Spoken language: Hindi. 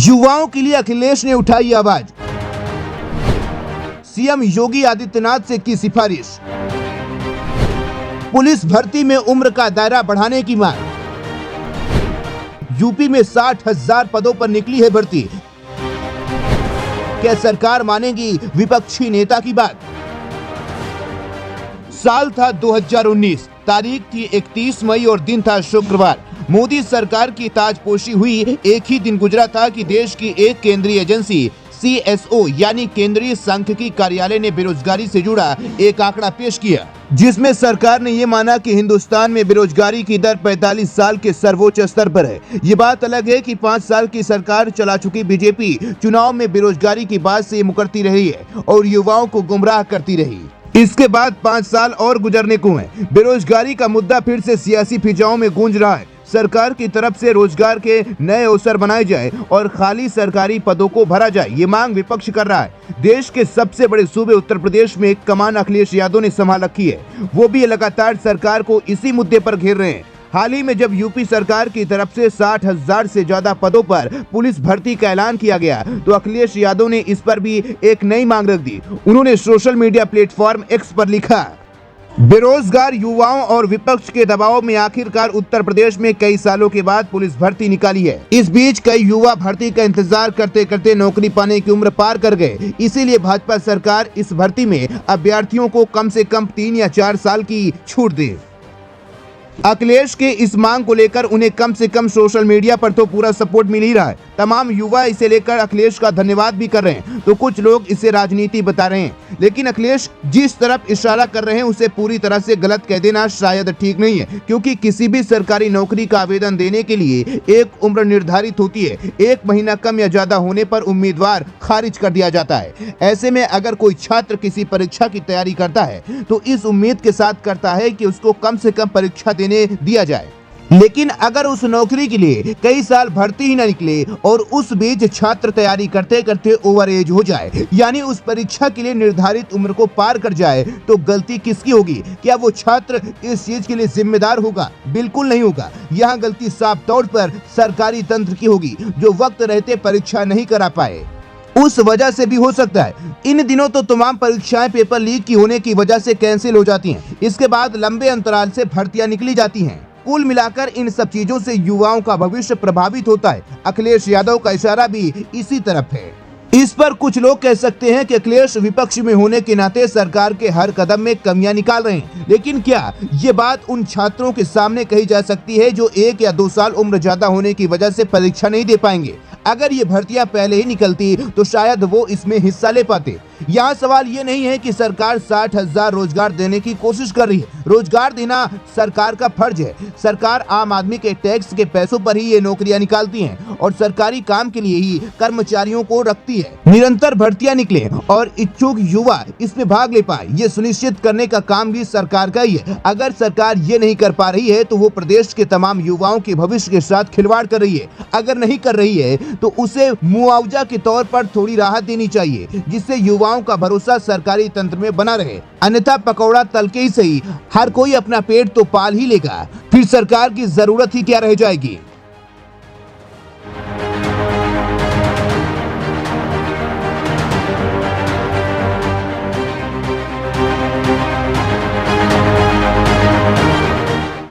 युवाओं के लिए अखिलेश ने उठाई आवाज, सीएम योगी आदित्यनाथ से की सिफारिश, पुलिस भर्ती में उम्र का दायरा बढ़ाने की मांग, यूपी में 60,000 पदों पर निकली है भर्ती, क्या सरकार मानेगी विपक्षी नेता की बात। साल था 2019, तारीख थी 31 मई और दिन था शुक्रवार। मोदी सरकार की ताजपोशी हुई एक ही दिन गुजरा था कि देश की एक केंद्रीय एजेंसी CSO यानी केंद्रीय सांख्यिकी कार्यालय ने बेरोजगारी से जुड़ा एक आंकड़ा पेश किया, जिसमें सरकार ने ये माना कि हिंदुस्तान में बेरोजगारी की दर 45 साल के सर्वोच्च स्तर पर है। ये बात अलग है कि 5 साल की सरकार चला चुकी बीजेपी चुनाव में बेरोजगारी की बात से मुकरती रही है और युवाओं को गुमराह करती रही। इसके बाद 5 साल और गुजरने को हैं। बेरोजगारी का मुद्दा फिर से सियासी फिजाओं में गूंज रहा है। सरकार की तरफ से रोजगार के नए अवसर बनाए जाए और खाली सरकारी पदों को भरा जाए, ये मांग विपक्ष कर रहा है। देश के सबसे बड़े सूबे उत्तर प्रदेश में कमान अखिलेश यादव ने संभाल रखी है, वो भी लगातार सरकार को इसी मुद्दे पर घेर रहे हैं। हाल ही में जब यूपी सरकार की तरफ से 60,000 से ज्यादा पदों पर पुलिस भर्ती का ऐलान किया गया, तो अखिलेश यादव ने इस पर भी एक नई मांग रख दी। उन्होंने सोशल मीडिया प्लेटफॉर्म X पर लिखा, बेरोजगार युवाओं और विपक्ष के दबाव में आखिरकार उत्तर प्रदेश में कई सालों के बाद पुलिस भर्ती निकाली है। इस बीच कई युवा भर्ती का इंतजार करते करते नौकरी पाने की उम्र पार कर गए। इसीलिए भाजपा सरकार इस भर्ती में अभ्यर्थियों को कम से कम 3 या 4 साल की छूट दे। अखिलेश के इस मांग को लेकर उन्हें कम से कम सोशल मीडिया पर तो पूरा सपोर्ट मिल ही रहा है। तमाम युवा इसे लेकर अखिलेश का धन्यवाद भी कर रहे हैं, तो कुछ लोग इसे राजनीति बता रहे हैं। लेकिन अखिलेश जिस तरफ इशारा कर रहे हैं उसे पूरी तरह से गलत कह देना शायद ठीक नहीं है, क्योंकि किसी भी सरकारी नौकरी का आवेदन देने के लिए एक उम्र निर्धारित होती है। 1 महीना कम या ज्यादा होने पर उम्मीदवार खारिज कर दिया जाता है। ऐसे में अगर कोई छात्र किसी परीक्षा की तैयारी करता है तो इस उम्मीद के साथ करता है कि उसको कम से कम परीक्षा देने दिया जाए। लेकिन अगर उस नौकरी के लिए कई साल भर्ती ही न निकले और उस बीच छात्र तैयारी करते करते ओवर एज हो जाए, यानी उस परीक्षा के लिए निर्धारित उम्र को पार कर जाए, तो गलती किसकी होगी? क्या वो छात्र इस चीज के लिए जिम्मेदार होगा? बिल्कुल नहीं होगा। यहाँ गलती साफ तौर पर सरकारी तंत्र की होगी, जो वक्त रहते परीक्षा नहीं करा पाए। उस वजह से भी हो सकता है। इन दिनों तो तमाम परीक्षाएं पेपर लीक की होने की वजह से कैंसिल हो जाती हैं। इसके बाद लंबे अंतराल से भर्तियां निकली जाती हैं। कुल मिलाकर इन सब चीजों से युवाओं का भविष्य प्रभावित होता है। अखिलेश यादव का इशारा भी इसी तरफ है। इस पर कुछ लोग कह सकते हैं कि अखिलेश विपक्ष में होने के नाते सरकार के हर कदम में कमियां निकाल रहे हैं। लेकिन क्या ये बात उन छात्रों के सामने कही जा सकती है जो 1 या 2 साल उम्र ज्यादा होने की वजह से परीक्षा नहीं दे पाएंगे? अगर ये भर्तियां पहले ही निकलती तो शायद वो इसमें हिस्सा ले पाते। यहाँ सवाल ये नहीं है कि सरकार 60,000 रोजगार देने की कोशिश कर रही है। रोजगार देना सरकार का फर्ज है। सरकार आम आदमी के टैक्स के पैसों पर ही ये नौकरियां निकालती हैं और सरकारी काम के लिए ही कर्मचारियों को रखती है। निरंतर भर्तियां निकले और इच्छुक युवा इसमें भाग ले पाए, ये सुनिश्चित करने का काम भी सरकार का ही है। अगर सरकार ये नहीं कर पा रही है तो वो प्रदेश के तमाम युवाओं के भविष्य के साथ खिलवाड़ कर रही है। अगर नहीं कर रही है तो उसे मुआवजा के तौर पर थोड़ी राहत देनी चाहिए, जिससे युवाओं का भरोसा सरकारी तंत्र में बना रहे। अन्यथा पकौड़ा तल के ही सही, हर कोई अपना पेट तो पाल ही लेगा, फिर सरकार की जरूरत ही क्या रह जाएगी।